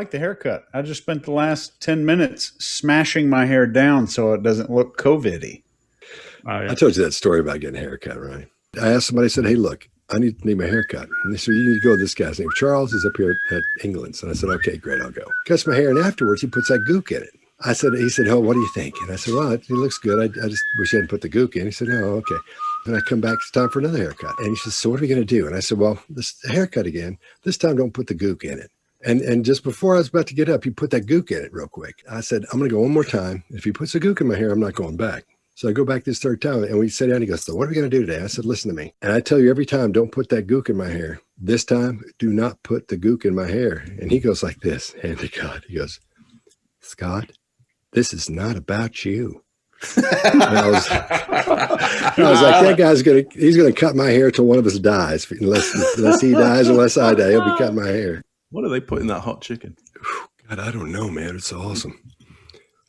like the haircut. I just spent the last 10 minutes smashing my hair down so it doesn't look COVID-y. I told you that story about getting a haircut, right? I asked somebody, I said, hey, look, I need my haircut. And they said, you need to go with this guy's name. Charles, he's up here at England's. And I said, okay, great, I'll go. Cuts my hair, and afterwards he puts that gook in it. He said, oh, what do you think? And I said, well, it looks good. I just wish I hadn't put the gook in. He said, oh, okay. Then I come back, it's time for another haircut. And he says, so what are we going to do? And I said, well, this haircut again, this time don't put the gook in it. And just before I was about to get up, he put that gook in it real quick. I said, I'm going to go one more time. If he puts a gook in my hair, I'm not going back. So I go back this third time, and we sat down, and he goes, so what are we going to do today? I said, listen to me. And I tell you every time, don't put that gook in my hair. This time, do not put the gook in my hair. And he goes like this, hand to God. He goes, Scott, this is not about you. And I was like, that guy's he's gonna cut my hair till one of us dies. Unless he dies, unless I die, he'll be cutting my hair. What do they put in that hot chicken? God, I don't know, man. It's awesome.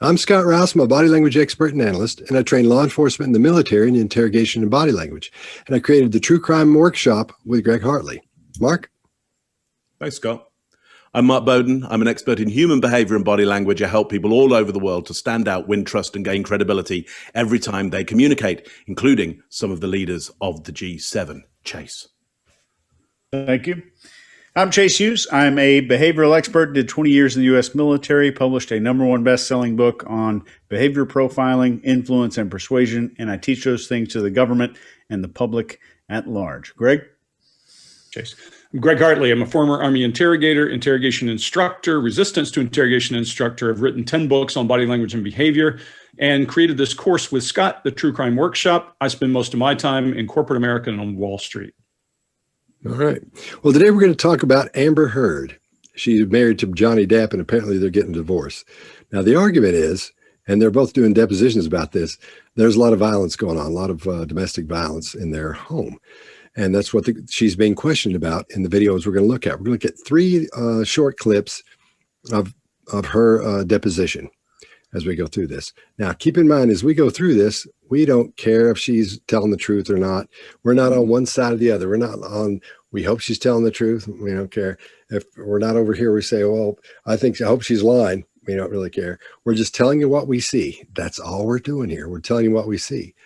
I'm Scott Rouse. I'm a body language expert and analyst, and I train law enforcement in the military in interrogation and body language. And I created the True Crime Workshop with Greg Hartley. Mark? Thanks, Scott. I'm Mark Bowden. I'm an expert in human behavior and body language. I help people all over the world to stand out, win trust, and gain credibility every time they communicate, including some of the leaders of the G7. Chase. Thank you. I'm Chase Hughes. I'm a behavioral expert, did 20 years in the U.S. military, published a #1 best-selling book on behavior profiling, influence, and persuasion, and I teach those things to the government and the public at large. Greg? Chase. I'm Greg Hartley. I'm a former Army interrogator, interrogation instructor, resistance to interrogation instructor. I've written 10 books on body language and behavior and created this course with Scott, the True Crime Workshop. I spend most of my time in corporate America and on Wall Street. All right. Well, today we're going to talk about Amber Heard. She's married to Johnny Depp, and apparently they're getting divorced. Now, the argument is, and they're both doing depositions about this, there's a lot of violence going on, a lot of domestic violence in their home. And that's what she's being questioned about in the videos we're going to look at. We're going to look at 3 short clips of her deposition as we go through this. Now, keep in mind, as we go through this, we don't care if she's telling the truth or not. We're not on one side or the other. We're not on, we hope she's telling the truth. We don't care. If we're not over here, we say, well, I hope she's lying. We don't really care. We're just telling you what we see. That's all we're doing here. We're telling you what we see.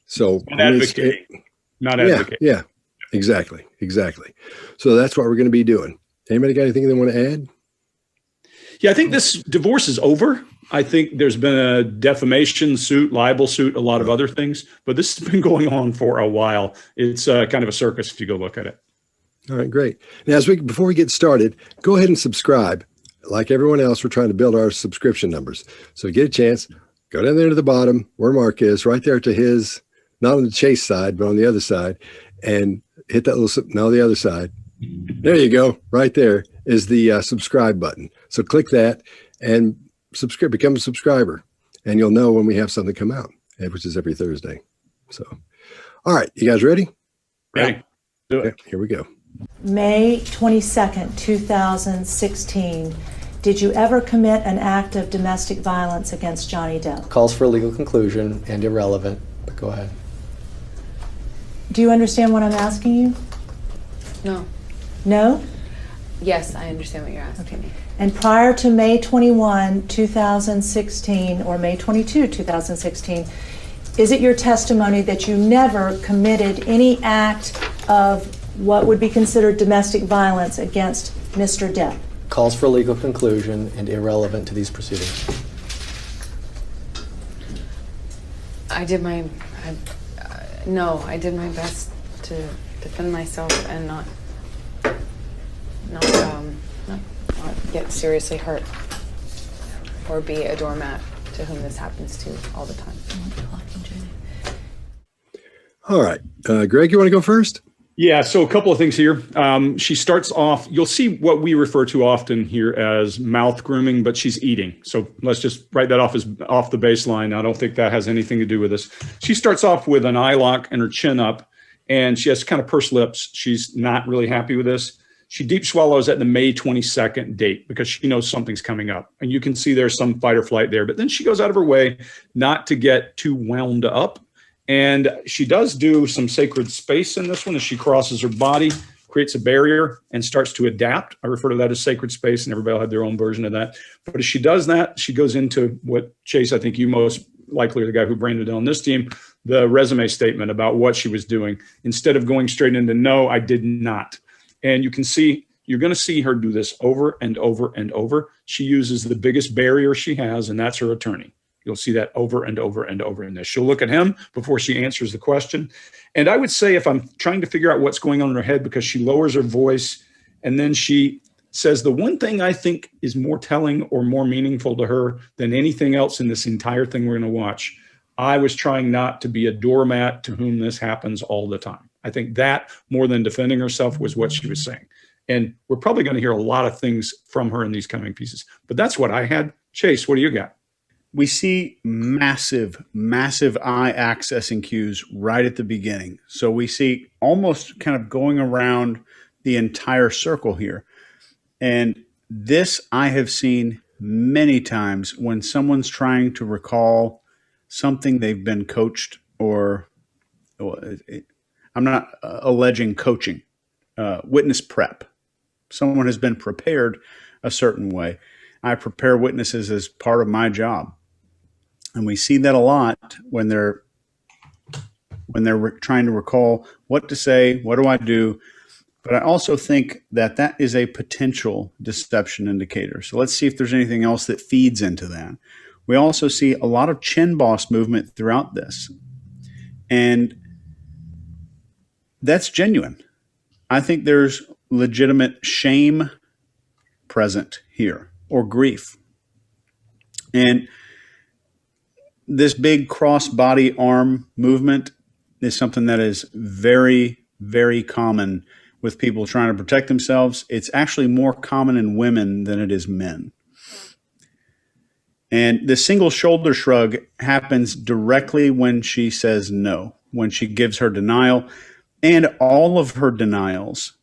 So, not advocating. Not advocating. Yeah. Exactly. So that's what we're going to be doing. Anybody got anything they want to add? Yeah, I think this divorce is over. I think there's been a defamation suit, libel suit, a lot of other things, but this has been going on for a while. It's kind of a circus if you go look at it. All right, great. Now, before we get started, go ahead and subscribe. Like everyone else, we're trying to build our subscription numbers. So get a chance, go down there to the bottom where Mark is, right there to his, not on the Chase side, but on the other side, and hit that little, no, the other side. There you go. Right there is the subscribe button. So click that and subscribe, become a subscriber, and you'll know when we have something come out, which is every Thursday. So, all right, you guys ready? Ready. Do it. Okay, here we go. May 22nd, 2016. Did you ever commit an act of domestic violence against Johnny Depp? Calls for a legal conclusion and irrelevant, but go ahead. Do you understand what I'm asking you? No. No? Yes, I understand what you're asking me. And prior to May 21, 2016, or May 22, 2016, is it your testimony that you never committed any act of what would be considered domestic violence against Mr. Depp? Calls for a legal conclusion and irrelevant to these proceedings. No, I did my best to defend myself and not get seriously hurt or be a doormat to whom this happens to all the time. All right. Greg, you want to go first? Yeah, so a couple of things here. She starts off, you'll see what we refer to often here as mouth grooming, but she's eating. So let's just write that off as off the baseline. I don't think that has anything to do with this. She starts off with an eye lock and her chin up, and she has kind of pursed lips. She's not really happy with this. She deep swallows at the May 22nd date because she knows something's coming up. And you can see there's some fight or flight there. But then she goes out of her way not to get too wound up. And she does do some sacred space in this one as she crosses her body, creates a barrier and starts to adapt. I refer to that as sacred space, and everybody will have their own version of that. But as she does that, she goes into what, Chase, I think you most likely are the guy who branded it on this team, the resume statement about what she was doing, instead of going straight into, no, I did not. And you can see, you're going to see her do this over and over and over. She uses the biggest barrier she has, and that's her attorney. You'll see that over and over and over in this. She'll look at him before she answers the question. And I would say, if I'm trying to figure out what's going on in her head, because she lowers her voice and then she says, the one thing I think is more telling or more meaningful to her than anything else in this entire thing we're going to watch, I was trying not to be a doormat to whom this happens all the time. I think that, more than defending herself, was what she was saying. And we're probably going to hear a lot of things from her in these coming pieces. But that's what I had. Chase, what do you got? We see massive, massive eye accessing cues right at the beginning. So we see almost kind of going around the entire circle here. And this I have seen many times when someone's trying to recall something they've been coached, or I'm not alleging coaching, witness prep. Someone has been prepared a certain way. I prepare witnesses as part of my job. And we see that a lot when they're trying to recall what to say, what do I do? But I also think that that is a potential deception indicator. So let's see if there's anything else that feeds into that. We also see a lot of chin boss movement throughout this. And that's genuine. I think there's legitimate shame present here, or grief. And this big cross body arm movement is something that is very, very common with people trying to protect themselves. It's actually more common in women than it is men. And the single shoulder shrug happens directly when she says no, when she gives her denial. And all of her denials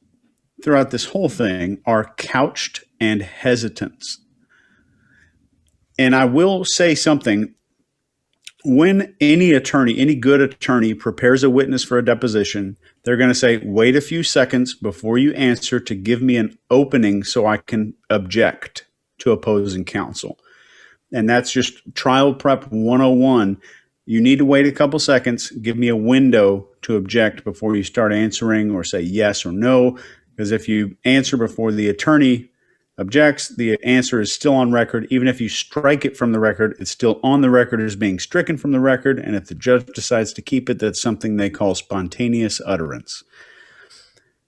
throughout this whole thing are couched and hesitance. And I will say something. When any attorney, any good attorney, prepares a witness for a deposition, they're going to say, wait a few seconds before you answer to give me an opening so I can object to opposing counsel. And that's just trial prep 101. You need to wait a couple seconds, give me a window to object before you start answering or say yes or no. Because if you answer before the attorney objects, the answer is still on record. Even if you strike it from the record, it's still on the record as being stricken from the record. And if the judge decides to keep it, that's something they call spontaneous utterance.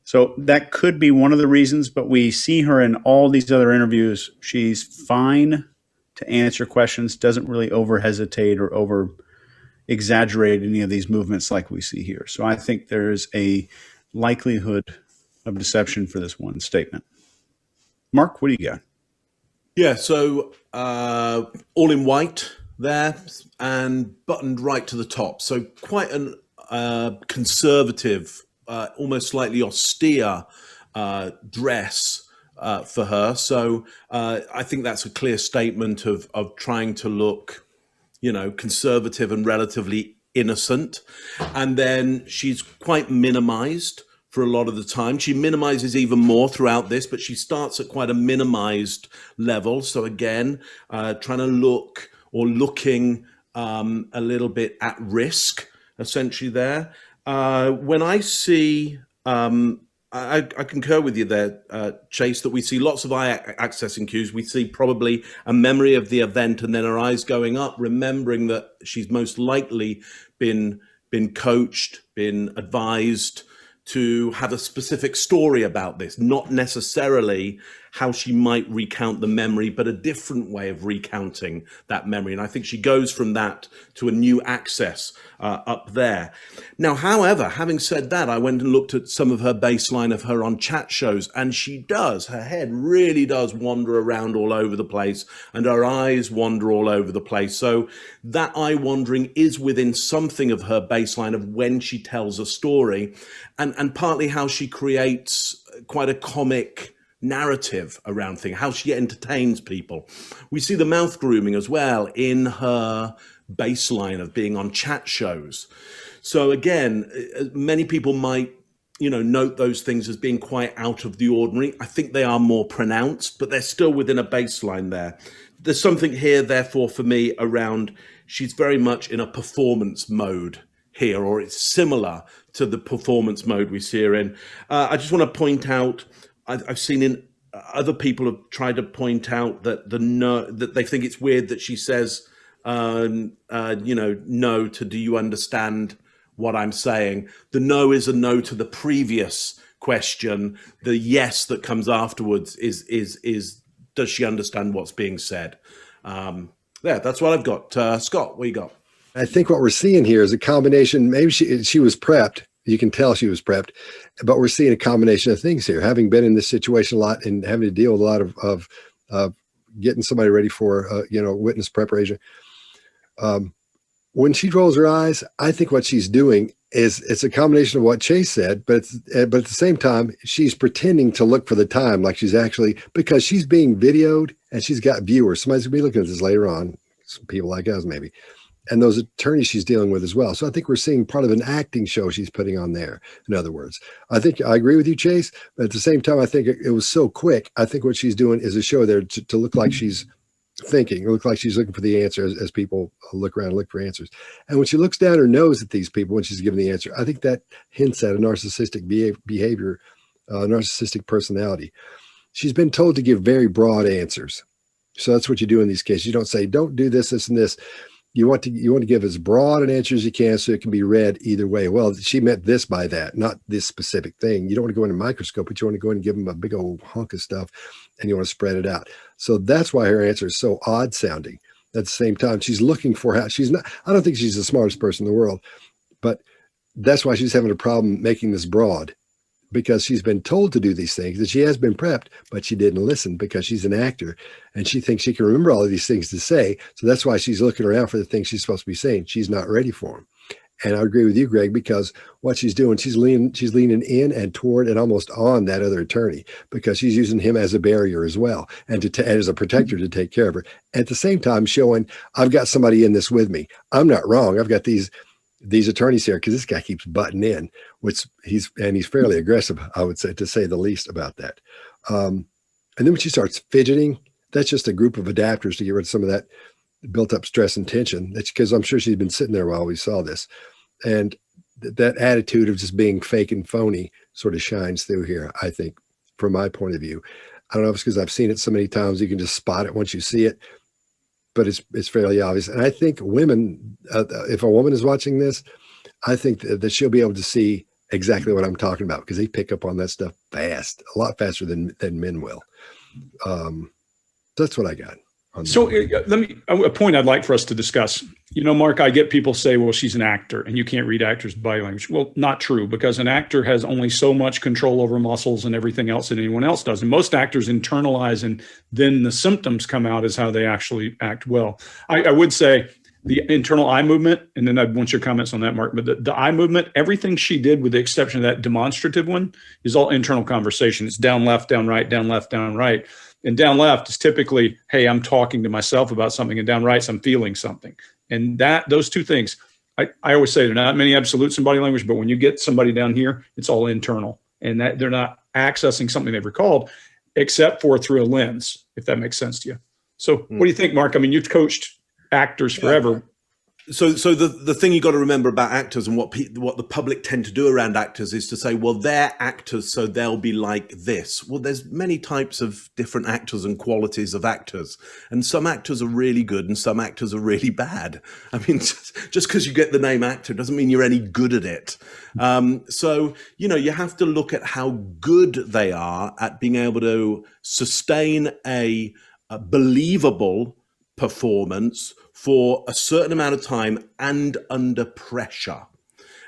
So that could be one of the reasons, but we see her in all these other interviews. She's fine to answer questions, doesn't really over hesitate or over exaggerate any of these movements like we see here. So I think there's a likelihood of deception for this one statement. Mark, what do you got? Yeah, so all in white there and buttoned right to the top. So quite an conservative, almost slightly austere dress for her. So I think that's a clear statement of trying to look, conservative and relatively innocent. And then she's quite minimized for a lot of the time. She minimizes even more throughout this, but she starts at quite a minimized level. So again, trying to look or looking a little bit at risk, essentially there. When I see, I concur with you there, Chase, that we see lots of eye accessing cues. We see probably a memory of the event and then her eyes going up, remembering that she's most likely been coached, been advised to have a specific story about this, not necessarily how she might recount the memory, but a different way of recounting that memory. And I think she goes from that to a new access up there. Now, however, having said that, I went and looked at some of her baseline of her on chat shows, and her head really does wander around all over the place, and her eyes wander all over the place. So that eye wandering is within something of her baseline of when she tells a story, and partly how she creates quite a comic narrative around things, how she entertains people. We see the mouth grooming as well in her baseline of being on chat shows. So again, many people might, note those things as being quite out of the ordinary. I think they are more pronounced, but they're still within a baseline there. There's something here, therefore, for me around she's very much in a performance mode here, or it's similar to the performance mode we see her in. I just want to point out, I've seen in other people have tried to point out that that they think it's weird that she says, no to do you understand what I'm saying. The no is a no to the previous question. The yes that comes afterwards is does she understand what's being said? That's what I've got. Scott, what you got? I think what we're seeing here is a combination. Maybe she was prepped. You can tell she was prepped, but we're seeing a combination of things here. Having been in this situation a lot and having to deal with a lot of getting somebody ready for witness preparation. When she rolls her eyes, I think what she's doing is it's a combination of what Chase said, but at the same time, she's pretending to look for the time, like she's actually, because she's being videoed and she's got viewers. Somebody's gonna be looking at this later on, some people like us maybe, and those attorneys she's dealing with as well. So I think we're seeing part of an acting show she's putting on there. In other words, I think I agree with you, Chase, but at the same time, I think it was so quick. I think what she's doing is a show there to look like she's thinking, look like she's looking for the answer as people look around and look for answers. And when she looks down her nose at these people when she's giving the answer, I think that hints at a narcissistic behavior, narcissistic personality. She's been told to give very broad answers. So that's what you do in these cases. You don't say, don't do this, this, and this. You want to give as broad an answer as you can so it can be read either way. Well, she meant this by that, not this specific thing. You don't want to go into a microscope, but you want to go in and give them a big old hunk of stuff and you want to spread it out. So that's why her answer is so odd sounding. At the same time, she's looking for how she's not, I don't think she's the smartest person in the world, but that's why she's having a problem making this broad, because she's been told to do these things, that she has been prepped, but she didn't listen because she's an actor and she thinks she can remember all of these things to say. So that's why she's looking around for the things she's supposed to be saying. She's not ready for them. And I agree with you, Greg, because what she's doing, she's leaning in and toward and almost on that other attorney, because she's using him as a barrier as well, and as a protector to take care of her. At the same time, showing, I've got somebody in this with me. I'm not wrong. I've got these attorneys here because this guy keeps butting in, which he's fairly aggressive, I would say, to say the least about that. And then when she starts fidgeting, that's just a group of adapters to get rid of some of that built up stress and tension. That's because I'm sure she's been sitting there while we saw this. And that attitude of just being fake and phony sort of shines through here, I think, from my point of view. I don't know if it's because I've seen it so many times, you can just spot it once you see it, but it's fairly obvious. And I think women, if a woman is watching this, I think that she'll be able to see exactly what I'm talking about, because they pick up on that stuff fast, a lot faster than men will. That's what I got. So a point I'd like for us to discuss. Mark, I get people say, well, she's an actor and you can't read actors' body language. Well, not true, because an actor has only so much control over muscles and everything else that anyone else does. And most actors internalize, and then the symptoms come out as how they actually act well. I would say the internal eye movement, and then I'd want your comments on that, Mark, but the eye movement, everything she did with the exception of that demonstrative one is all internal conversation. It's down, left, down, right, down, left, down, right. And down left is typically, hey, I'm talking to myself about something, and down right, I'm feeling something. And those two things, I always say there are not many absolutes in body language, but when you get somebody down here, it's all internal, and that they're not accessing something they've recalled, except for through a lens, if that makes sense to you. So what do you think, Mark? I mean, you've coached actors forever. So the thing you got to remember about actors and what the public tend to do around actors is to say, well, they're actors, so they'll be like this. Well, there's many types of different actors and qualities of actors, and some actors are really good and some actors are really bad. I mean, just because you get the name actor doesn't mean you're any good at it. So you have to look at how good they are at being able to sustain a believable performance for a certain amount of time and under pressure.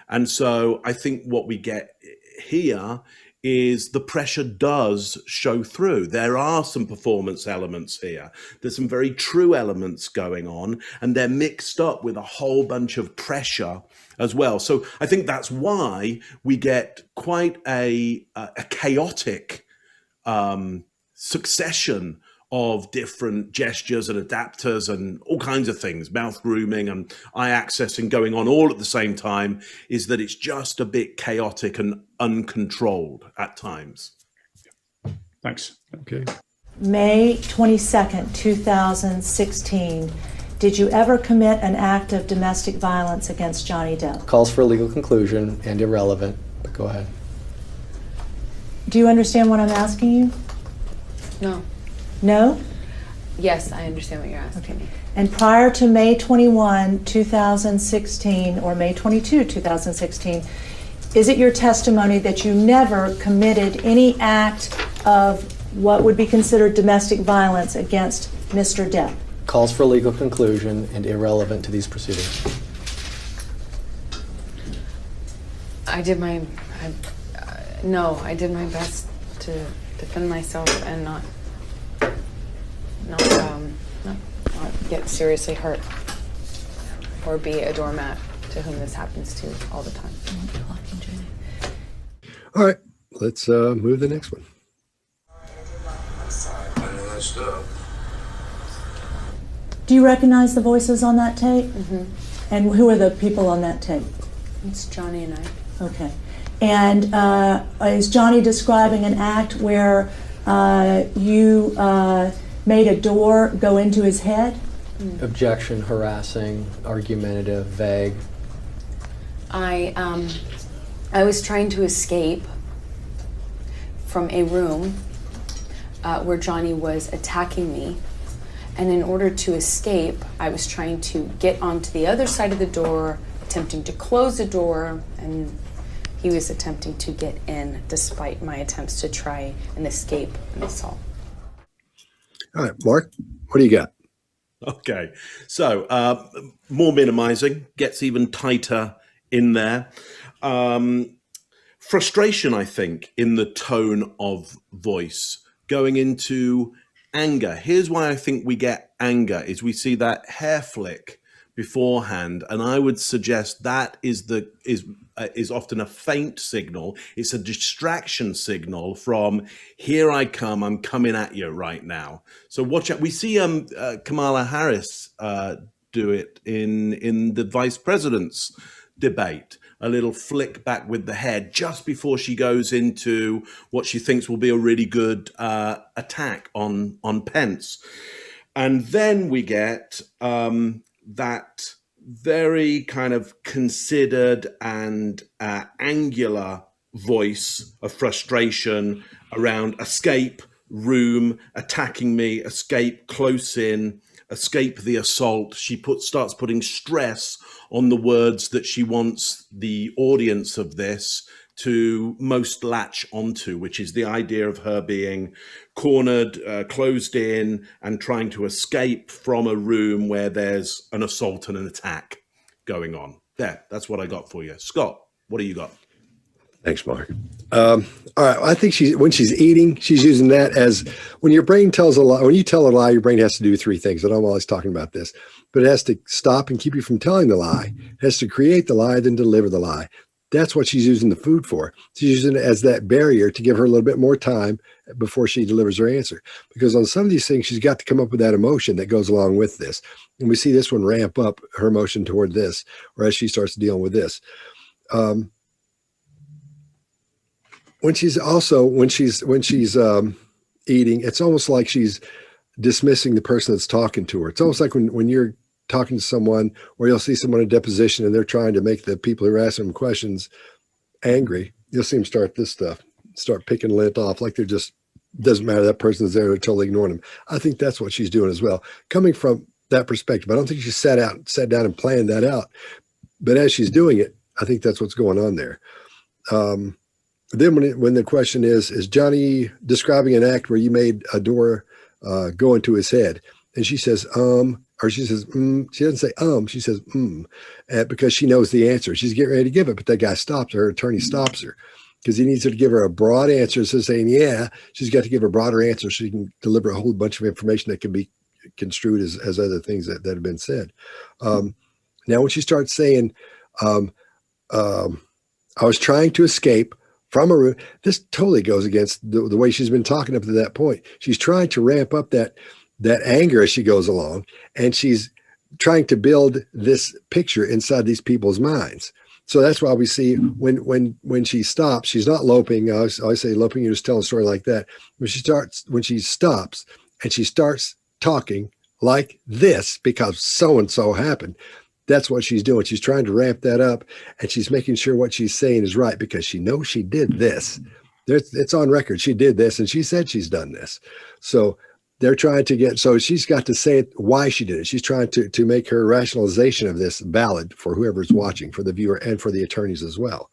And so I think what we get here is the pressure does show through. There are some performance elements here. There's some very true elements going on, and they're mixed up with a whole bunch of pressure as well. So I think that's why we get quite a chaotic succession of different gestures and adapters and all kinds of things, mouth grooming and eye accessing going on all at the same time, is that it's just a bit chaotic and uncontrolled at times. Thanks. Okay. May 22nd, 2016. Did you ever commit an act of domestic violence against Johnny Depp? Calls for a legal conclusion and irrelevant, but go ahead. Do you understand what I'm asking you? No. No? Yes, I understand what you're asking me. And prior to May 21, 2016, or May 22, 2016, is it your testimony that you never committed any act of what would be considered domestic violence against Mr. Depp? Calls for legal conclusion and irrelevant to these proceedings. I did my best to defend myself and not get seriously hurt or be a doormat to whom this happens to all the time. All right, let's move to the next one. Do you recognize the voices on that tape? Mm-hmm. And who are the people on that tape? It's Johnny and I. Okay. And is Johnny describing an act where you made a door go into his head? Objection, harassing, argumentative, vague. I was trying to escape from a room where Johnny was attacking me. And in order to escape, I was trying to get onto the other side of the door, attempting to close the door, and he was attempting to get in despite my attempts to try and escape an assault. All right, Mark, what do you got? Okay, so more minimizing, gets even tighter in there. Frustration, I think, in the tone of voice, going into anger. Here's why I think we get anger, is we see that hair flick beforehand, and I would suggest that is often a faint signal. It's a distraction signal from, here I come, I'm coming at you right now. So watch out. We see Kamala Harris do it in the vice president's debate. A little flick back with the head just before she goes into what she thinks will be a really good attack on Pence. And then we get that very kind of considered and angular voice of frustration around escape, room, attacking me, escape, close in, escape the assault. She starts putting stress on the words that she wants the audience of this to most latch onto, which is the idea of her being cornered, closed in, and trying to escape from a room where there's an assault and an attack going on. That's what I got for you. Scott, what do you got? Thanks, Mark. All right, I think when she's eating, she's using that as, when your brain tells a lie, when you tell a lie, your brain has to do three things, and I'm always talking about this, but it has to stop and keep you from telling the lie. It has to create the lie, then deliver the lie. That's what she's using the food for. She's using it as that barrier to give her a little bit more time before she delivers her answer. Because on some of these things, she's got to come up with that emotion that goes along with this. And we see this one ramp up her emotion toward this, or as she starts dealing with this. When she's eating, it's almost like she's dismissing the person that's talking to her. It's almost like when you're talking to someone, or you'll see someone in a deposition and they're trying to make the people who are asking them questions angry. You'll see them start picking lint off, like they're just, doesn't matter, that person's there, they're totally ignoring them. I think that's what she's doing as well. Coming from that perspective, I don't think she sat down and planned that out. But as she's doing it, I think that's what's going on there. Then when the question is Johnny describing an act where you made a door go into his head? And she says, or she says, she doesn't say, she says, because she knows the answer. She's getting ready to give it, but that guy stops her. Her attorney stops her because he needs her to give her a broad answer. Instead of saying, yeah, she's got to give a broader answer so she can deliver a whole bunch of information that can be construed as other things that have been said. Now, when she starts saying, I was trying to escape from a room. This totally goes against the way she's been talking up to that point. She's trying to ramp up that anger as she goes along, and she's trying to build this picture inside these people's minds. So that's why we see when she stops, she's not loping. I always say loping, you're just telling a story like that. When she stops and she starts talking like this because so-and-so happened, that's what she's doing. She's trying to ramp that up, and she's making sure what she's saying is right because she knows she did this. It's on record. She did this, and she said she's done this. So they're trying to get, so she's got to say it, why she did it. She's trying to make her rationalization of this valid for whoever's watching, for the viewer and for the attorneys as well.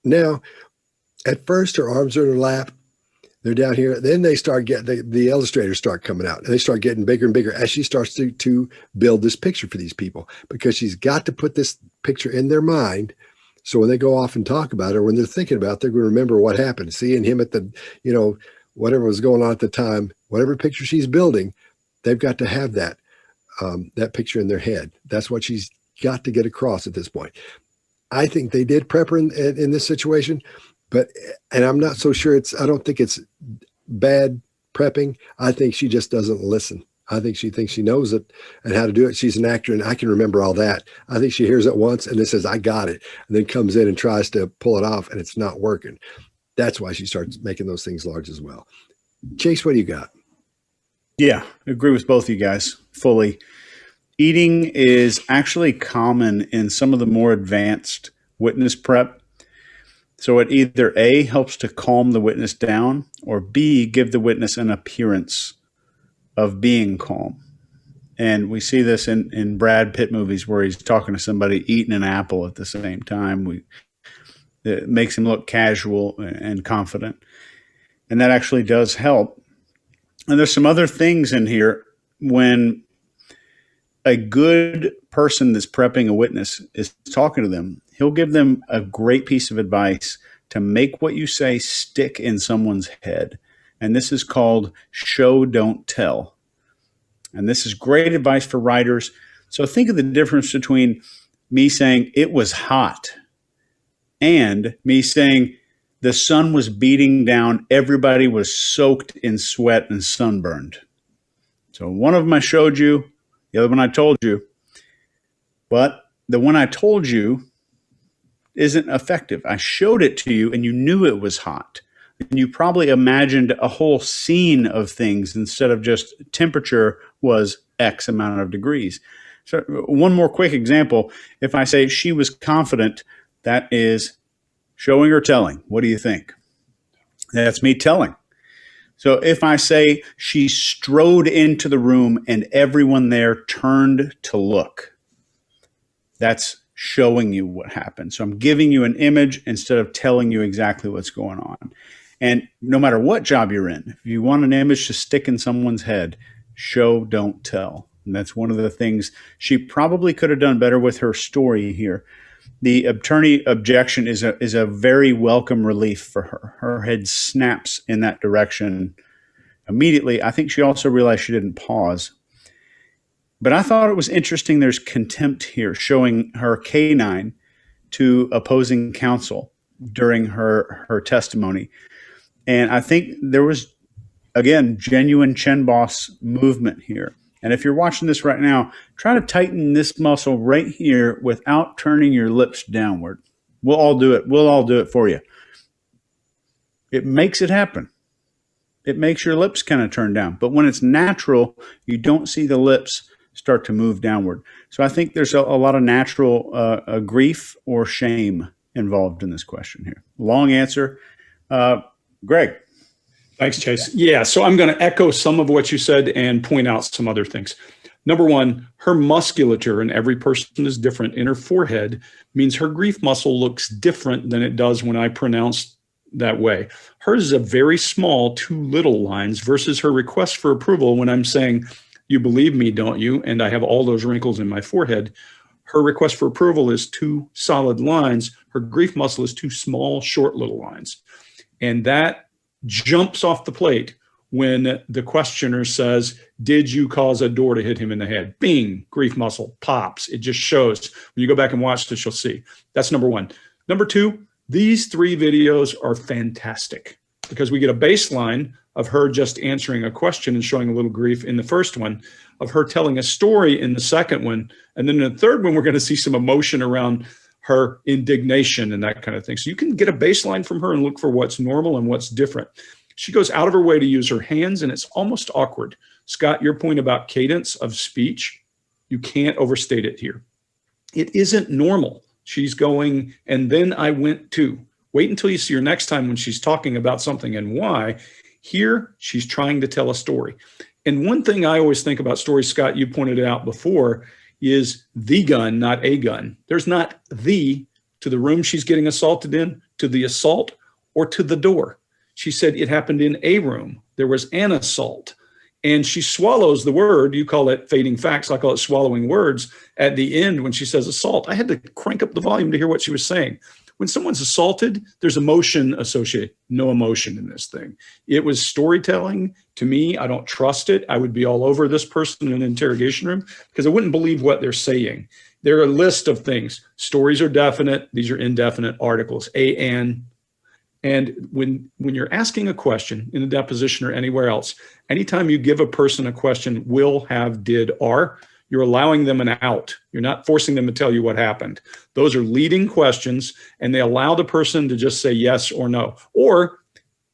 Now, at first, her arms are in her lap. They're down here. Then they start getting, the illustrators start coming out, and they start getting bigger and bigger as she starts to build this picture for these people, because she's got to put this picture in their mind. So when they go off and talk about it, or when they're thinking about it, they're going to remember what happened. Seeing him at the, whatever was going on at the time, whatever picture she's building, they've got to have that picture in their head. That's what she's got to get across at this point. I think they did prep her in this situation, and I'm not so sure I don't think it's bad prepping. I think she just doesn't listen. I think she thinks she knows it and how to do it. She's an actor, and I can remember all that. I think she hears it once and then says, I got it, and then comes in and tries to pull it off, and it's not working. That's why she starts making those things large as well. Chase, what do you got? Yeah, I agree with both of you guys fully. Eating is actually common in some of the more advanced witness prep. So it either A, helps to calm the witness down, or B, give the witness an appearance of being calm. And we see this in Brad Pitt movies where he's talking to somebody eating an apple at the same time. It makes him look casual and confident. And that actually does help. And there's some other things in here. When a good person that's prepping a witness is talking to them, he'll give them a great piece of advice to make what you say stick in someone's head. And this is called show, don't tell. And this is great advice for writers. So think of the difference between me saying it was hot and me saying the sun was beating down, everybody was soaked in sweat and sunburned. So one of them I showed you, the other one I told you, but the one I told you isn't effective. I showed it to you and you knew it was hot. And you probably imagined a whole scene of things instead of just temperature was X amount of degrees. So one more quick example. If I say she was confident, that is showing or telling. What do you think? That's me telling. So if I say she strode into the room and everyone there turned to look, that's showing you what happened. So I'm giving you an image instead of telling you exactly what's going on. And no matter what job you're in, if you want an image to stick in someone's head, show, don't tell. And that's one of the things she probably could have done better with her story here. The attorney objection is a very welcome relief for her. Her head snaps in that direction immediately. I think she also realized she didn't pause. But I thought it was interesting there's contempt here, showing her canine to opposing counsel during her testimony. And I think there was, again, genuine chin boss movement here. And if you're watching this right now, try to tighten this muscle right here without turning your lips downward. We'll all do it. We'll all do it for you. It makes it happen. It makes your lips kind of turn down. But when it's natural, you don't see the lips start to move downward. So I think there's a lot of natural grief or shame involved in this question here. Long answer. Greg. Thanks, Chase. Yeah, so I'm going to echo some of what you said and point out some other things. Number one, her musculature, and every person is different, in her forehead means her grief muscle looks different than it does when I pronounce that way. Hers is a very small, 2 little lines versus her request for approval when I'm saying, you believe me, don't you? And I have all those wrinkles in my forehead. Her request for approval is 2 solid lines. Her grief muscle is 2 small, short little lines. And that jumps off the plate when the questioner says, did you cause a door to hit him in the head? Bing, grief muscle pops. It just shows. When you go back and watch this, you'll see. That's number one. Number two, these 3 videos are fantastic because we get a baseline of her just answering a question and showing a little grief in the first one, of her telling a story in the second one. And then in the third one, we're going to see some emotion around her indignation and that kind of thing. So you can get a baseline from her and look for what's normal and what's different. She goes out of her way to use her hands, and it's almost awkward. Scott, your point about cadence of speech, you can't overstate it here. It isn't normal. She's going, and then I went to. Wait until you see her next time when she's talking about something and why. Here, she's trying to tell a story. And one thing I always think about stories, Scott, you pointed it out before, is the gun, not a gun. There's not the to the room she's getting assaulted in, to the assault, or to the door. She said it happened in a room. There was an assault. And she swallows the word. You call it fading facts. I call it swallowing words. At the end, when she says assault, I had to crank up the volume to hear what she was saying. When someone's assaulted, there's emotion associated. No emotion in this thing. It was storytelling. To me, I don't trust it. I would be all over this person in an interrogation room because I wouldn't believe what they're saying. There are a list of things. Stories are definite. These are indefinite articles. And when you're asking a question in a deposition or anywhere else, anytime you give a person a question, will, have, did, are, you're allowing them an out. You're not forcing them to tell you what happened. Those are leading questions, and they allow the person to just say yes or no. Or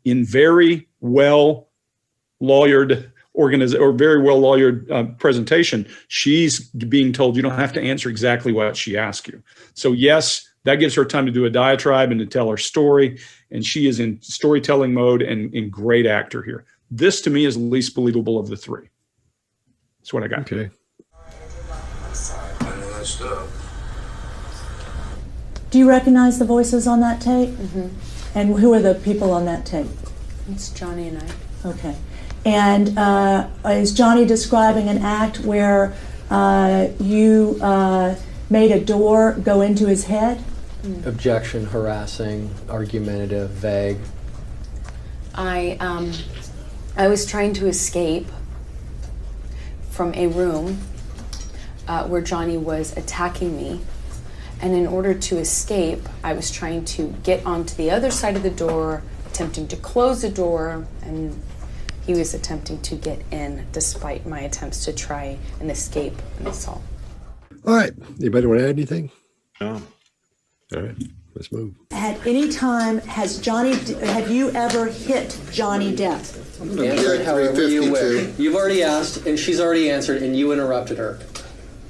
in very well lawyered presentation, she's being told you don't have to answer exactly what she asked you. So yes, that gives her time to do a diatribe and to tell her story. And she is in storytelling mode and in great actor here. This to me is the least believable of the 3. That's what I got. Okay. Do you recognize the voices on that tape? Mm-hmm. And who are the people on that tape? It's Johnny and I. Okay. And is Johnny describing an act where you made a door go into his head? Objection, harassing, argumentative, vague. I was trying to escape from a room where Johnny was attacking me. And in order to escape, I was trying to get onto the other side of the door, attempting to close the door, and he was attempting to get in despite my attempts to try and escape an assault. All right. Anybody want to add anything? No. All right. Let's move. At any time, have you ever hit Johnny Depp? Answer it however you wish. You've already asked, and she's already answered, and you interrupted her.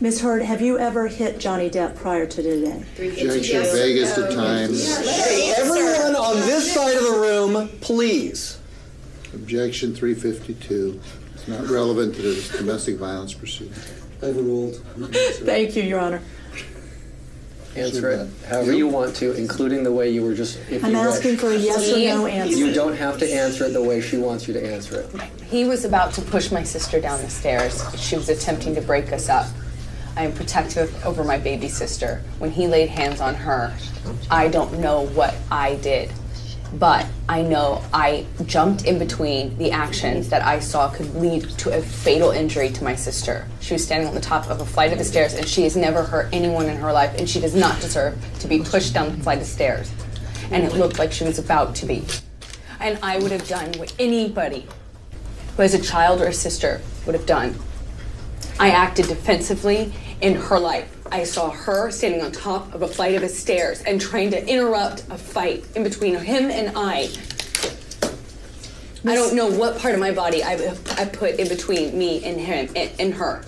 Ms. Hurd, have you ever hit Johnny Depp prior to today? Objection, vaguest of times. Hey, everyone on this side of the room, please. Objection 352. It's not relevant to the domestic violence proceeding. Overruled. Thank you, Your Honor. Answer it however you want to, including the way you were just, if I'm you asking wish. for a yes or no answer. You don't have to answer it the way she wants you to answer it. He was about to push my sister down the stairs. She was attempting to break us up. I am protective over my baby sister. When he laid hands on her, I don't know what I did, but I know I jumped in between the actions that I saw could lead to a fatal injury to my sister. She was standing on the top of a flight of stairs, and she has never hurt anyone in her life, and she does not deserve to be pushed down the flight of stairs. And it looked like she was about to be. And I would have done what anybody who has a child or a sister would have done. I acted defensively in her life. I saw her standing on top of a flight of stairs and trying to interrupt a fight in between him and I. I don't know what part of my body I put in between me and him and her.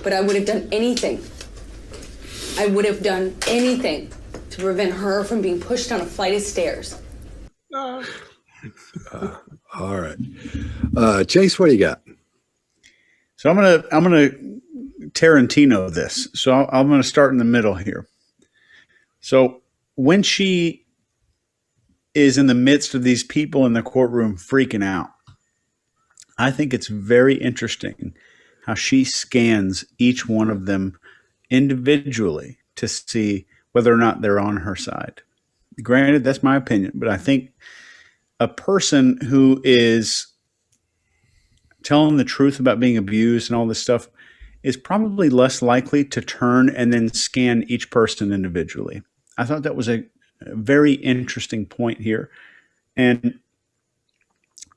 But I would have done anything. I would have done anything to prevent her from being pushed down a flight of stairs. All right. Chase, what do you got? So I'm gonna Tarantino this. So I'm gonna start in the middle here. So when she is in the midst of these people in the courtroom freaking out, I think it's very interesting how she scans each one of them individually to see whether or not they're on her side. Granted, that's my opinion, but I think a person who is telling the truth about being abused and all this stuff is probably less likely to turn and then scan each person individually. I thought that was a very interesting point here. And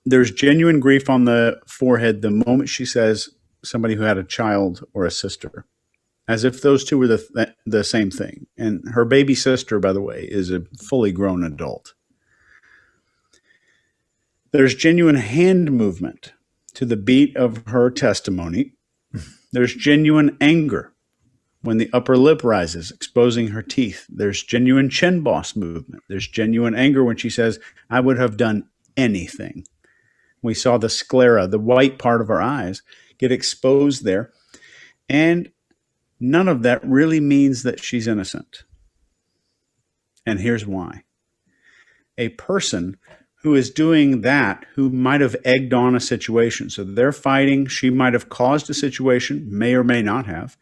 there's genuine grief on the forehead the moment she says somebody who had a child or a sister, as if those two were the same thing. And her baby sister, by the way, is a fully grown adult. There's genuine hand movement to the beat of her testimony. There's genuine anger when the upper lip rises, exposing her teeth. There's genuine chin boss movement. There's genuine anger when she says, I would have done anything. We saw the sclera, the white part of her eyes, get exposed there. And none of that really means that she's innocent. And here's why. A person who is doing that, who might have egged on a situation. So they're fighting. She might have caused a situation, may or may not have.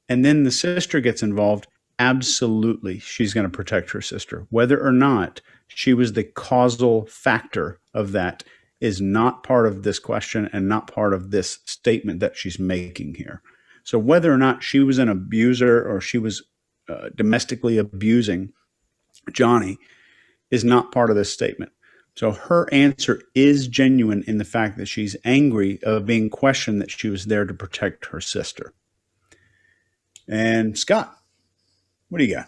And then the sister gets involved. Absolutely, she's going to protect her sister. Whether or not she was the causal factor of that is not part of this question and not part of this statement that she's making here. So whether or not she was an abuser or she was domestically abusing Johnny is not part of this statement. So her answer is genuine in the fact that she's angry of being questioned that she was there to protect her sister. And Scott, what do you got?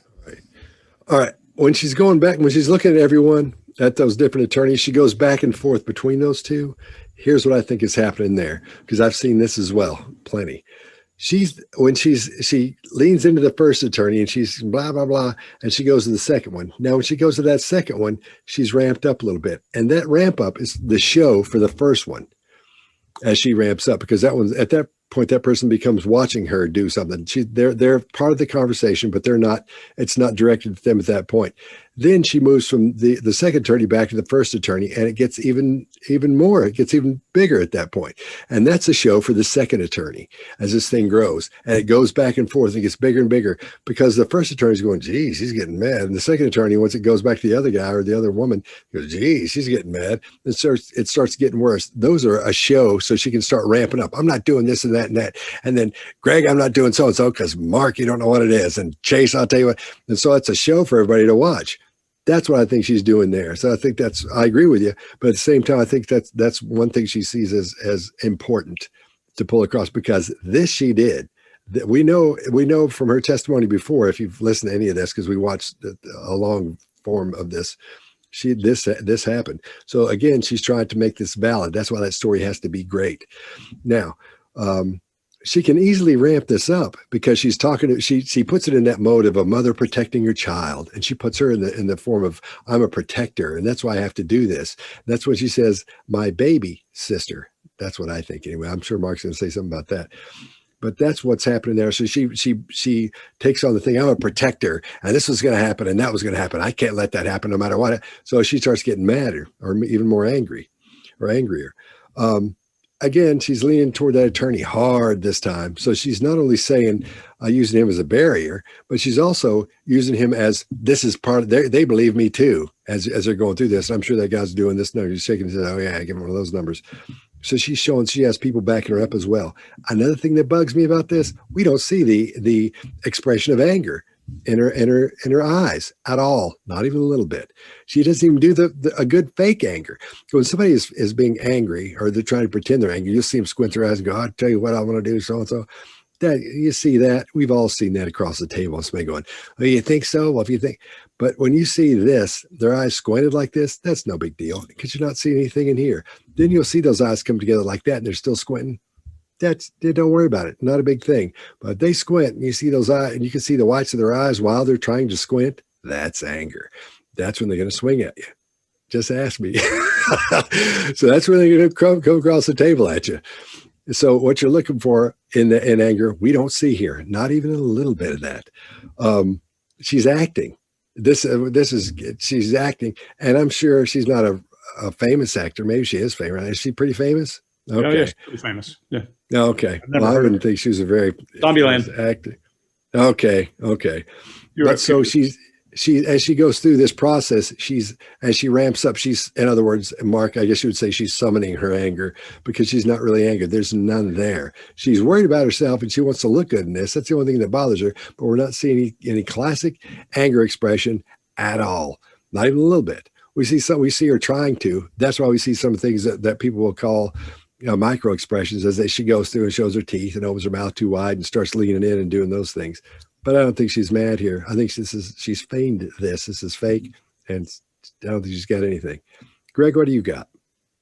All right. When she's going back, when she's looking at everyone, at those different attorneys, she goes back and forth between those two. Here's what I think is happening there, because I've seen this as well, plenty. She leans into the first attorney and she's blah, blah, blah. And she goes to the second one. Now, when she goes to that second one, she's ramped up a little bit. And that ramp up is the show for the first one as she ramps up, because that one's at that point, that person becomes watching her do something. They're part of the conversation, but it's not directed at them at that point. Then she moves from the second attorney back to the first attorney, and it gets even more. It gets even bigger at that point. And that's a show for the second attorney as this thing grows. And it goes back and forth and gets bigger and bigger, because the first attorney's going, geez, he's getting mad. And the second attorney, once it goes back to the other guy or the other woman, goes, geez, she's getting mad. And it starts getting worse. Those are a show so she can start ramping up. I'm not doing this and that and that. And then, Greg, I'm not doing so-and-so because Mark, you don't know what it is. And Chase, I'll tell you what. And so it's a show for everybody to watch. That's what I think she's doing there. So I think I agree with you. But at the same time, I think that's one thing she sees as important to pull across, because this she did. We know from her testimony before, if you've listened to any of this, because we watched a long form of this, this happened. So again, she's trying to make this valid. That's why that story has to be great. Now, she can easily ramp this up because she's talking to, she puts it in that mode of a mother protecting her child. And she puts her in the form of, I'm a protector. And that's why I have to do this. That's when she says, my baby sister. That's what I think anyway. I'm sure Mark's going to say something about that, but that's what's happening there. So she takes on the thing, I'm a protector, and this was going to happen. And that was going to happen. I can't let that happen no matter what. So she starts getting madder or even more angry or angrier. Again, she's leaning toward that attorney hard this time. So she's not only saying, using him as a barrier, but she's also using him as, this is part of, they believe me too, as they're going through this. And I'm sure that guy's doing this. No, he's shaking his head. Oh yeah, give him one of those numbers. So she's showing she has people backing her up as well. Another thing that bugs me about this, we don't see the expression of anger in her eyes at all, not even a little bit. She doesn't even do a good fake anger. When somebody is being angry, or they're trying to pretend they're angry, you'll see them squint their eyes and go, I'll tell you what I want to do, so and so. That you see that, we've all seen that across the table. Somebody going, oh, you think so? Well, if you think, but when you see this, their eyes squinted like this, that's no big deal, because you're not seeing anything in here. Then you'll see those eyes come together like that, and they're still squinting. Don't worry about it. Not a big thing. But they squint, and you see those eyes, and you can see the whites of their eyes while they're trying to squint. That's anger. That's when they're going to swing at you. Just ask me. So that's when they're going to come across the table at you. So what you're looking for in anger, we don't see here. Not even a little bit of that. She's acting. She's acting, and I'm sure she's not a famous actor. Maybe she is famous. Is she pretty famous? Okay. Oh, yeah, she's pretty famous. Yeah. Okay. Well, I wouldn't think she was a very Zombieland actor. Okay. You're But right. so she's as she goes through this process, as she ramps up, in other words, Mark, I guess you would say she's summoning her anger, because she's not really angered. There's none there. She's worried about herself and she wants to look good in this. That's the only thing that bothers her. But we're not seeing any classic anger expression at all. Not even a little bit. We see her trying to. That's why we see some things that people will call, micro expressions, as she goes through and shows her teeth and opens her mouth too wide and starts leaning in and doing those things. But I don't think she's mad here. I think she's feigned this. This is fake, and I don't think she's got anything. Greg, what do you got?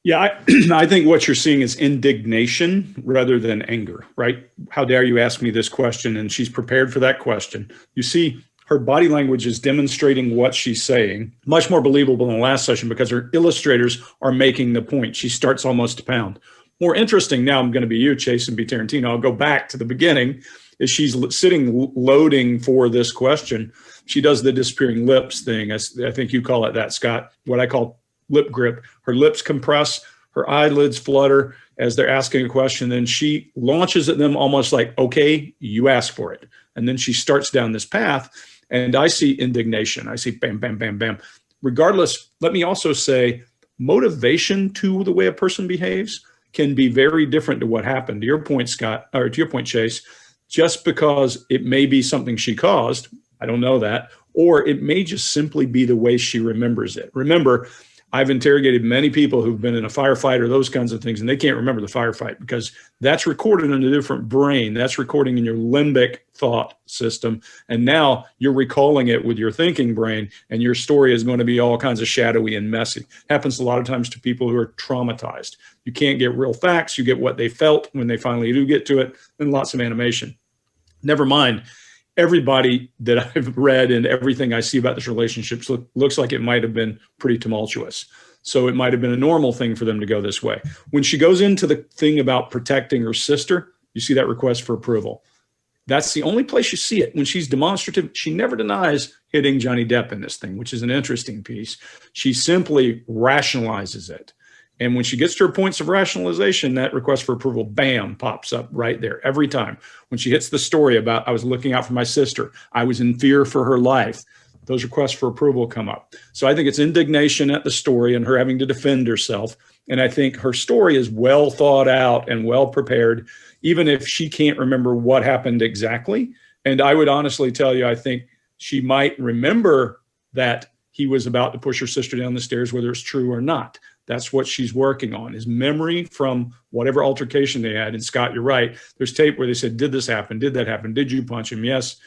Yeah, I think what you're seeing is indignation rather than anger, right? How dare you ask me this question? And she's prepared for that question. You see, her body language is demonstrating what she's saying, much more believable than the last session, because her illustrators are making the point. She starts almost to pound. More interesting, now I'm going to be you, Chase, and be Tarantino. I'll go back to the beginning. Is she's sitting loading for this question. She does the disappearing lips thing. I think you call it that, Scott, what I call lip grip. Her lips compress, her eyelids flutter as they're asking a question. Then she launches at them almost like, okay, you ask for it. And then she starts down this path, and I see indignation. I see bam, bam, bam, bam. Regardless, let me also say motivation to the way a person behaves can be very different to what happened. To your point, Scott, or to your point, Chase, just because it may be something she caused, I don't know that, or it may just simply be the way she remembers it. Remember, I've interrogated many people who've been in a firefight or those kinds of things, and they can't remember the firefight because that's recorded in a different brain. That's recording in your limbic thought system. And now you're recalling it with your thinking brain, and your story is going to be all kinds of shadowy and messy. Happens a lot of times to people who are traumatized. You can't get real facts. You get what they felt when they finally do get to it, and lots of animation. Never mind, everybody that I've read and everything I see about this relationship looks like it might have been pretty tumultuous. So it might have been a normal thing for them to go this way. When she goes into the thing about protecting her sister, you see that request for approval. That's the only place you see it. When she's demonstrative, she never denies hitting Johnny Depp in this thing, which is an interesting piece. She simply rationalizes it. And when she gets to her points of rationalization, that request for approval, bam, pops up right there every time. When she hits the story about, I was looking out for my sister, I was in fear for her life, those requests for approval come up. So I think it's indignation at the story and her having to defend herself. And I think her story is well thought out and well prepared, even if she can't remember what happened exactly. And I would honestly tell you, I think she might remember that he was about to push her sister down the stairs, whether it's true or not. That's what she's working on, is memory from whatever altercation they had. And Scott, you're right. There's tape where they said, did this happen? Did that happen? Did you punch him? Yes.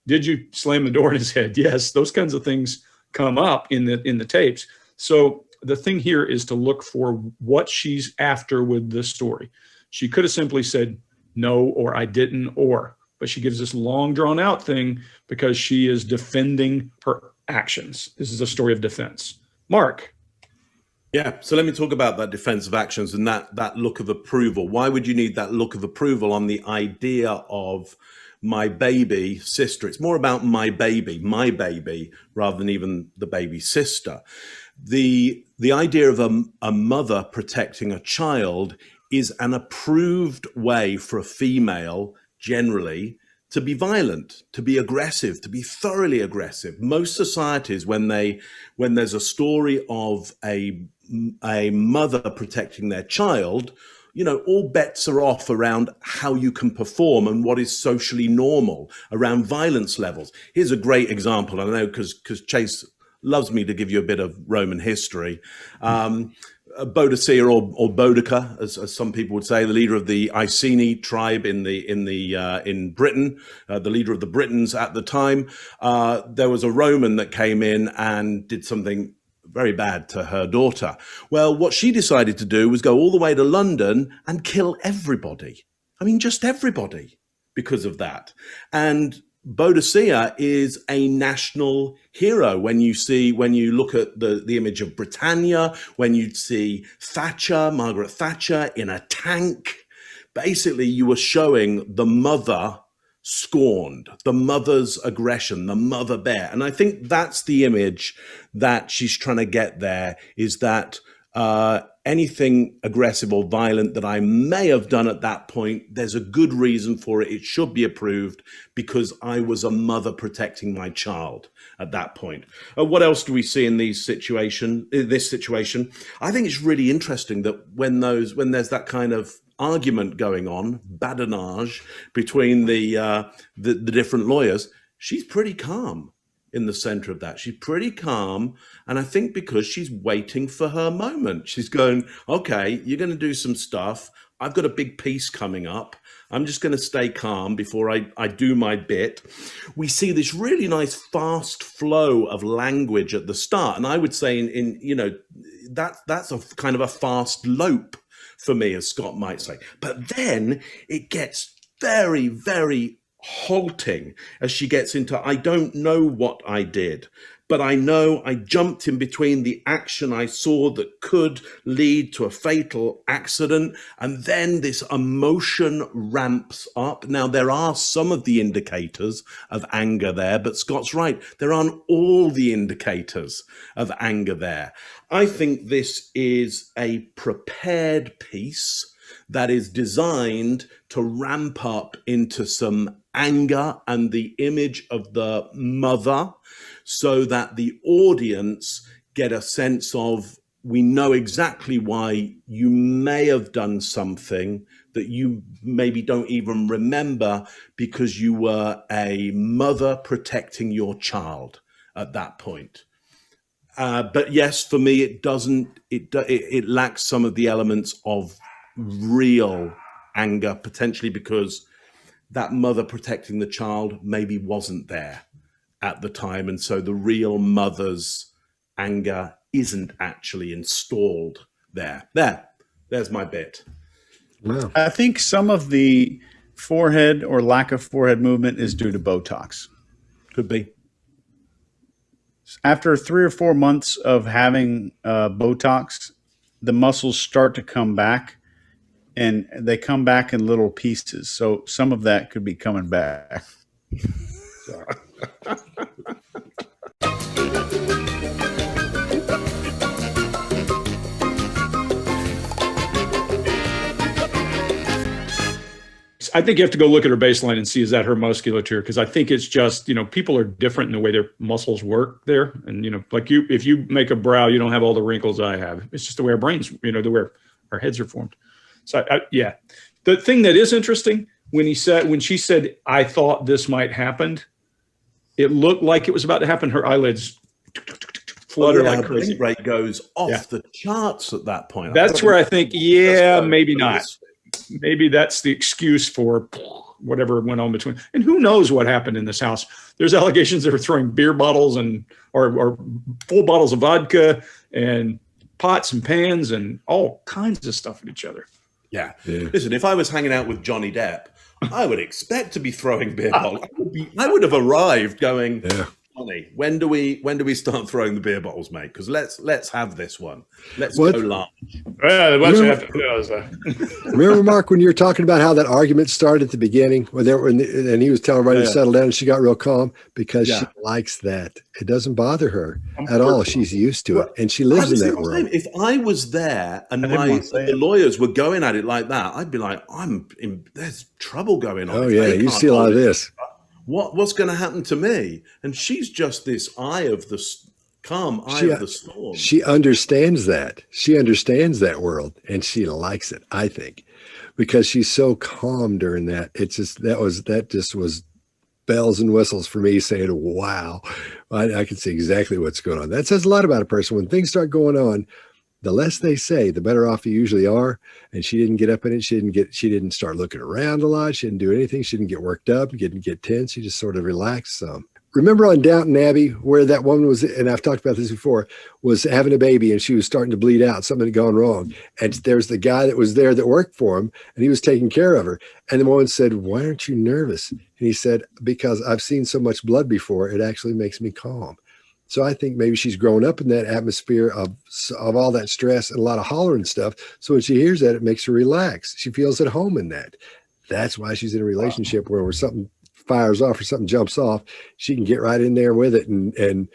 Did you slam the door in his head? Yes. Those kinds of things come up in the tapes. So the thing here is to look for what she's after with this story. She could have simply said no, or I didn't, but she gives this long drawn out thing because she is defending her actions. This is a story of defense. Mark. Yeah, so let me talk about that defensive actions and that look of approval. Why would you need that look of approval on the idea of my baby sister? It's more about my baby, rather than even the baby sister. The idea of a mother protecting a child is an approved way for a female, generally, to be violent, to be aggressive, to be thoroughly aggressive. Most societies, when there's a story of a mother protecting their child, all bets are off around how you can perform and what is socially normal around violence levels. Here's a great example. I know because Chase loves me to give you a bit of Roman history. Boadicea or Boudica, as some people would say, the leader of the Iceni tribe in Britain, the leader of the Britons at the time. There was a Roman that came in and did something very bad to her daughter. Well, what she decided to do was go all the way to London and kill everybody. I mean, just everybody because of that. And Boadicea is a national hero. When you look at the image of Britannia, when you see Margaret Thatcher in a tank, basically you were showing the mother scorned, the mother's aggression, the mother bear. And I think that's the image that she's trying to get there, is that anything aggressive or violent that I may have done at that point, there's a good reason for it. It should be approved because I was a mother protecting my child at that point. What else do we see in this situation? I think it's really interesting that when there's that kind of argument going on, badinage between the different lawyers, she's pretty calm in the center of that. She's pretty calm. And I think because she's waiting for her moment, she's going, okay, you're going to do some stuff. I've got a big piece coming up. I'm just going to stay calm before I do my bit. We see this really nice fast flow of language at the start. And I would say that's a kind of a fast lope for me, as Scott might say. But then it gets very, very halting as she gets into, I don't know what I did, but I know I jumped in between the action I saw that could lead to a fatal accident. And then this emotion ramps up. Now, there are some of the indicators of anger there, but Scott's right. There aren't all the indicators of anger there. I think this is a prepared piece that is designed to ramp up into some anger and the image of the mother so that the audience get a sense of, we know exactly why you may have done something that you maybe don't even remember because you were a mother protecting your child at that point. But yes, for me, it lacks some of the elements of real anger, potentially because that mother protecting the child maybe wasn't there at the time. And so the real mother's anger isn't actually installed there. There's my bit. Wow. I think some of the forehead or lack of forehead movement is due to Botox. Could be. After 3 or 4 months of having Botox, the muscles start to come back, and they come back in little pieces. So some of that could be coming back. I think you have to go look at her baseline and see, is that her musculature? Because I think it's just, people are different in the way their muscles work there. And, like if you make a brow, you don't have all the wrinkles I have. It's just the way our brains, the way our heads are formed. So yeah, the thing that is interesting when she said, I thought this might happen, it looked like it was about to happen. Her eyelids flutter like crazy. The rate goes off the charts at that point. That's where I think, maybe not. Maybe that's the excuse for whatever went on between. And who knows what happened in this house? There's allegations they were throwing beer bottles or full bottles of vodka and pots and pans and all kinds of stuff at each other. Yeah. Listen, if I was hanging out with Johnny Depp, I would expect to be throwing beer bottles. I would have arrived going, Johnny, when do we start throwing the beer bottles, mate? Because let's have this one. Let's go large. Remember, Mark, when you were talking about how that argument started at the beginning, and he was telling everybody to settle down, and she got real calm because she likes that. It doesn't bother her at all. She's used to it, and she lives in that world. If I was there and the lawyers were going at it like that, I'd be like, there's trouble going on. Oh yeah, you see a lot of this. What's going to happen to me? And she's just this calm eye of the storm. She understands that. She understands that world, and she likes it, I think, because she's so calm during that. It's just that just was bells and whistles for me, saying, wow, I can see exactly what's going on. That says a lot about a person. When things start going on, the less they say, the better off you usually are. And she didn't get up in it. She didn't start looking around a lot. She didn't do anything. She didn't get worked up, didn't get tense. She just sort of relaxed some. Remember on Downton Abbey, where that woman was, and I've talked about this before, was having a baby and she was starting to bleed out. Something had gone wrong. And there's the guy that was there that worked for him, and he was taking care of her. And the woman said, why aren't you nervous? And he said, because I've seen so much blood before, it actually makes me calm. So I think maybe she's grown up in that atmosphere of all that stress and a lot of hollering stuff. So when she hears that, it makes her relax. She feels at home in that. That's why she's in a relationship where something fires off or something jumps off, she can get right in there with it and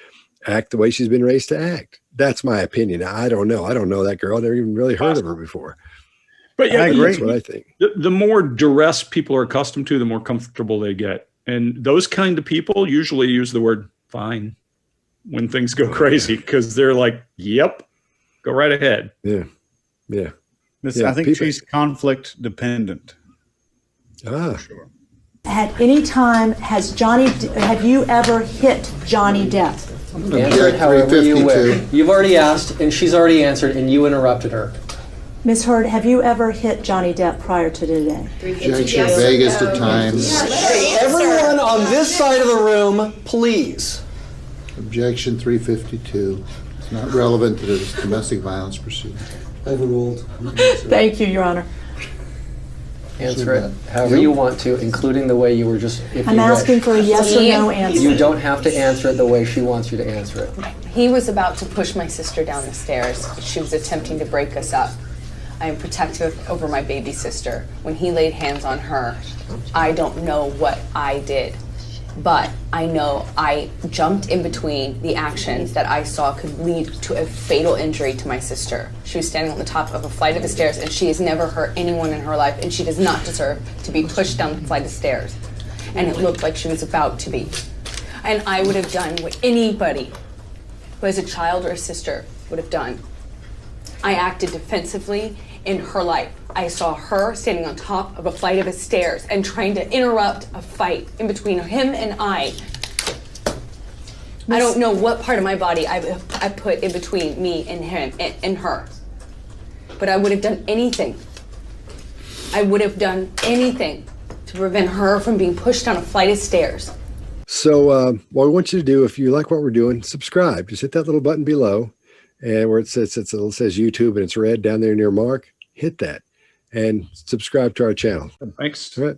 act the way she's been raised to act. That's my opinion. I don't know. I don't know that girl. I've never even really heard of her before. But yeah, I agree. That's what I think. The more duress people are accustomed to, the more comfortable they get. And those kind of people usually use the word fine when things go crazy, because they're like, yep, go right ahead. Yeah. Yeah. I think she's conflict dependent. Ah. Sure. At any time, have you ever hit Johnny Depp? Answer it however you wish. 352. You've already asked, and she's already answered, and you interrupted her. Ms. Heard, have you ever hit Johnny Depp prior to today? Objection, vaguest of times. Everyone on this side of the room, please. Objection 352. It's not relevant to the domestic violence proceeding. Overruled. Thank you, Your Honor. Answer it however you want to, including the way you were just, if I'm you asking wish. for a yes or no answer. You don't have to answer it the way she wants you to answer it. He was about to push my sister down the stairs. She was attempting to break us up. I am protective over my baby sister. When he laid hands on her, I don't know what I did, but I know I jumped in between the actions that I saw could lead to a fatal injury to my sister. She was standing on the top of a flight of stairs, and she has never hurt anyone in her life, and she does not deserve to be pushed down the flight of stairs. And it looked like she was about to be. And I would have done what anybody who has a child or a sister would have done. I acted defensively in her life. I saw her standing on top of a flight of stairs and trying to interrupt a fight in between him and I. I don't know what part of my body I put in between me and him and her. But I would have done anything. I would have done anything to prevent her from being pushed down a flight of stairs. So what we want you to do, if you like what we're doing, subscribe. Just hit that little button below, and where it says YouTube and it's red down there near Mark, hit that and subscribe to our channel. Thanks. All right.